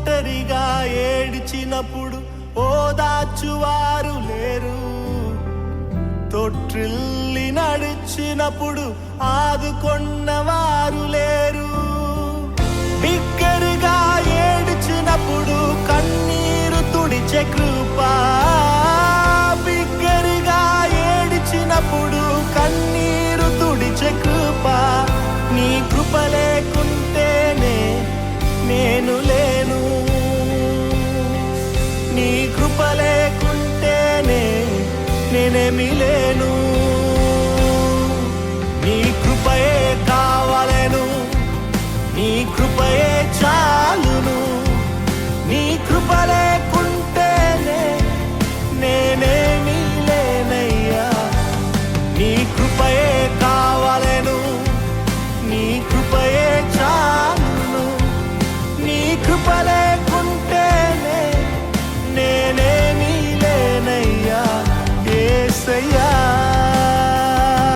ఒంటరిగా ఏడిచినప్పుడు ఓదార్చువారు లేరు, తొట్టిల్లి నడిచినప్పుడు ఆదుకొన్నవారు లేరు. బిగ్గరగా ఏడిచినప్పుడు కన్నీరు తుడిచే కృప, బిగ్గరగా ఏడిచినప్పుడు కన్నీరు తుడిచే కృప. నీ కృప లేకుంటేనే నేను లేను, నీ కృప లేకుంటేనే నేనేమి లేను. నీ కృపయే కావాలను, నీ కృపయే చాలును. నీ కృప లేకుంటేనే నేనేమి లేనయ్యా. నీ కృపయే కావాలను, నీ కృపయే చాలును. నీ కృప లేకుంటేనే నేనేమి లేనయ్యా. యేసయ్యా